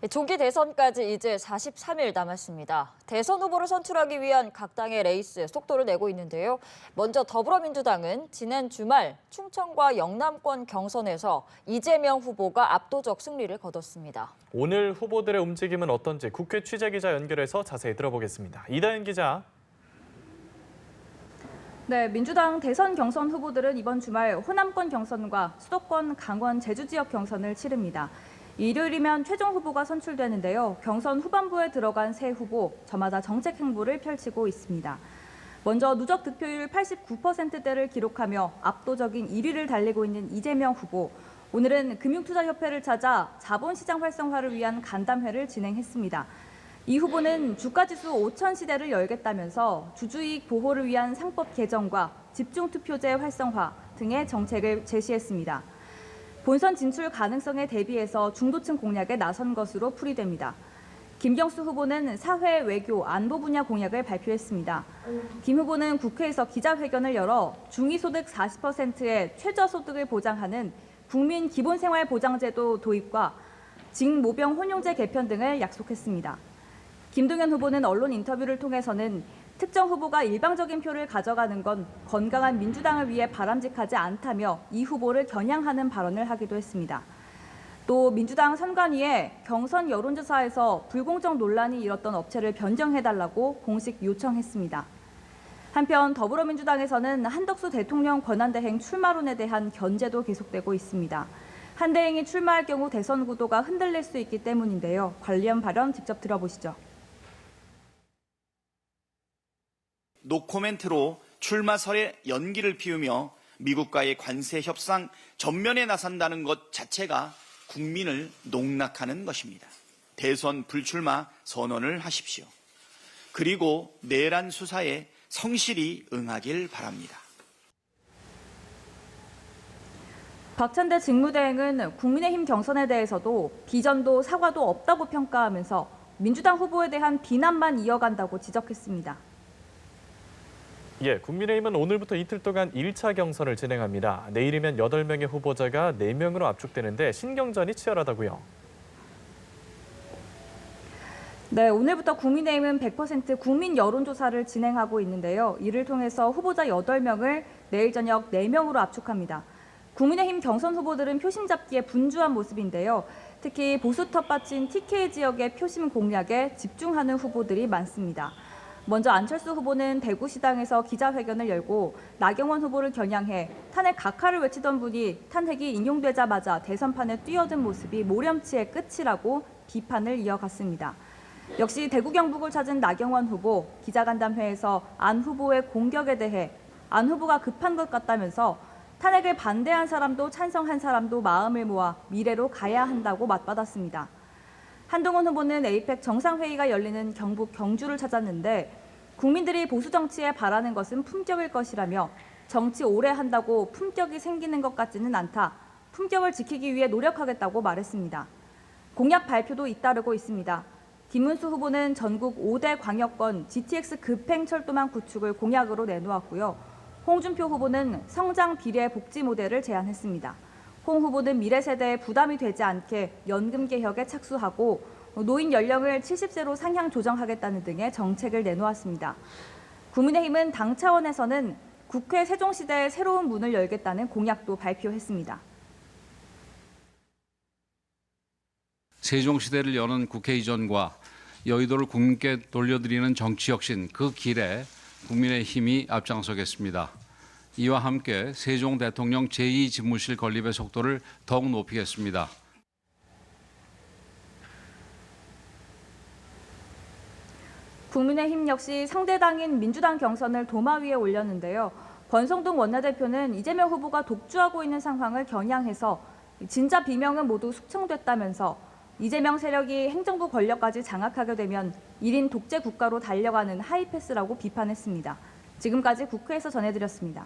조기 대선까지 이제 43일 남았습니다. 대선 후보를 선출하기 위한 각 당의 레이스 속도를 내고 있는데요. 먼저 더불어민주당은 지난 주말 충청과 영남권 경선에서 이재명 후보가 압도적 승리를 거뒀습니다. 오늘 후보들의 움직임은 어떤지 국회 취재기자 연결해서 자세히 들어보겠습니다. 이다은 기자. 네, 민주당 대선 경선 후보들은 이번 주말 호남권 경선과 수도권 강원 제주 지역 경선을 치릅니다. 일요일이면 최종 후보가 선출되는데요. 경선 후반부에 들어간 새 후보, 저마다 정책 행보를 펼치고 있습니다. 먼저 누적 득표율 89%대를 기록하며 압도적인 1위를 달리고 있는 이재명 후보. 오늘은 금융투자협회를 찾아 자본시장 활성화를 위한 간담회를 진행했습니다. 이 후보는 주가지수 5천 시대를 열겠다면서 주주이익 보호를 위한 상법 개정과 집중투표제 활성화 등의 정책을 제시했습니다. 본선 진출 가능성에 대비해서 중도층 공략에 나선 것으로 풀이됩니다. 김경수 후보는 사회, 외교, 안보 분야 공약을 발표했습니다. 김 후보는 국회에서 기자회견을 열어 중위소득 40%의 최저소득을 보장하는 국민기본생활보장제도 도입과 직모병 혼용제 개편 등을 약속했습니다. 김동연 후보는 언론 인터뷰를 통해서는 특정 후보가 일방적인 표를 가져가는 건 건강한 민주당을 위해 바람직하지 않다며 이 후보를 겨냥하는 발언을 하기도 했습니다. 또 민주당 선관위에 경선 여론조사에서 불공정 논란이 일었던 업체를 변경해달라고 공식 요청했습니다. 한편 더불어민주당에서는 한덕수 대통령 권한대행 출마론에 대한 견제도 계속되고 있습니다. 한 대행이 출마할 경우 대선 구도가 흔들릴 수 있기 때문인데요. 관련 발언 직접 들어보시죠. 노코멘트로 출마설에 연기를 피우며 미국과의 관세 협상 전면에 나선다는 것 자체가 국민을 농락하는 것입니다. 대선 불출마 선언을 하십시오. 그리고 내란 수사에 성실히 응하길 바랍니다. 박찬대 직무대행은 국민의힘 경선에 대해서도 비전도 사과도 없다고 평가하면서 민주당 후보에 대한 비난만 이어간다고 지적했습니다. 국민의힘은 오늘부터 이틀 동안 1차 경선을 진행합니다. 내일이면 8명의 후보자가 4명으로 압축되는데 신경전이 치열하다고요. 네, 오늘부터 국민의힘은 100% 국민 여론조사를 진행하고 있는데요. 이를 통해서 후보자 8명을 내일 저녁 4명으로 압축합니다. 국민의힘 경선 후보들은 표심 잡기에 분주한 모습인데요. 특히 보수 텃밭인 TK 지역의 표심 공략에 집중하는 후보들이 많습니다. 먼저 안철수 후보는 대구시당에서 기자회견을 열고 나경원 후보를 겨냥해 탄핵 각하를 외치던 분이 탄핵이 인용되자마자 대선판에 뛰어든 모습이 모렴치의 끝이라고 비판을 이어갔습니다. 역시 대구 경북을 찾은 나경원 후보, 기자간담회에서 안 후보의 공격에 대해 안 후보가 급한 것 같다면서 탄핵을 반대한 사람도 찬성한 사람도 마음을 모아 미래로 가야 한다고 맞받았습니다. 한동훈 후보는 에이펙 정상회의가 열리는 경북 경주를 찾았는데 국민들이 보수 정치에 바라는 것은 품격일 것이라며 정치 오래 한다고 품격이 생기는 것 같지는 않다. 품격을 지키기 위해 노력하겠다고 말했습니다. 공약 발표도 잇따르고 있습니다. 김문수 후보는 전국 5대 광역권 GTX 급행철도망 구축을 공약으로 내놓았고요. 홍준표 후보는 성장 비례 복지 모델을 제안했습니다. 홍 후보는 미래 세대에 부담이 되지 않게 연금 개혁에 착수하고 노인 연령을 70세로 상향 조정하겠다는 등의 정책을 내놓았습니다. 국민의힘은 당 차원에서는 국회 세종시대의 새로운 문을 열겠다는 공약도 발표했습니다. 세종시대를 여는 국회 이전과 여의도를 국민께 돌려드리는 정치혁신 그 길에 국민의힘이 앞장서겠습니다. 이와 함께 세종 대통령 제2집무실 건립의 속도를 더욱 높이겠습니다. 국민의힘 역시 상대당인 민주당 경선을 도마 위에 올렸는데요. 권성동 원내대표는 이재명 후보가 독주하고 있는 상황을 겨냥해서 진짜 비명은 모두 숙청됐다면서 이재명 세력이 행정부 권력까지 장악하게 되면 1인 독재 국가로 달려가는 하이패스라고 비판했습니다. 지금까지 국회에서 전해드렸습니다.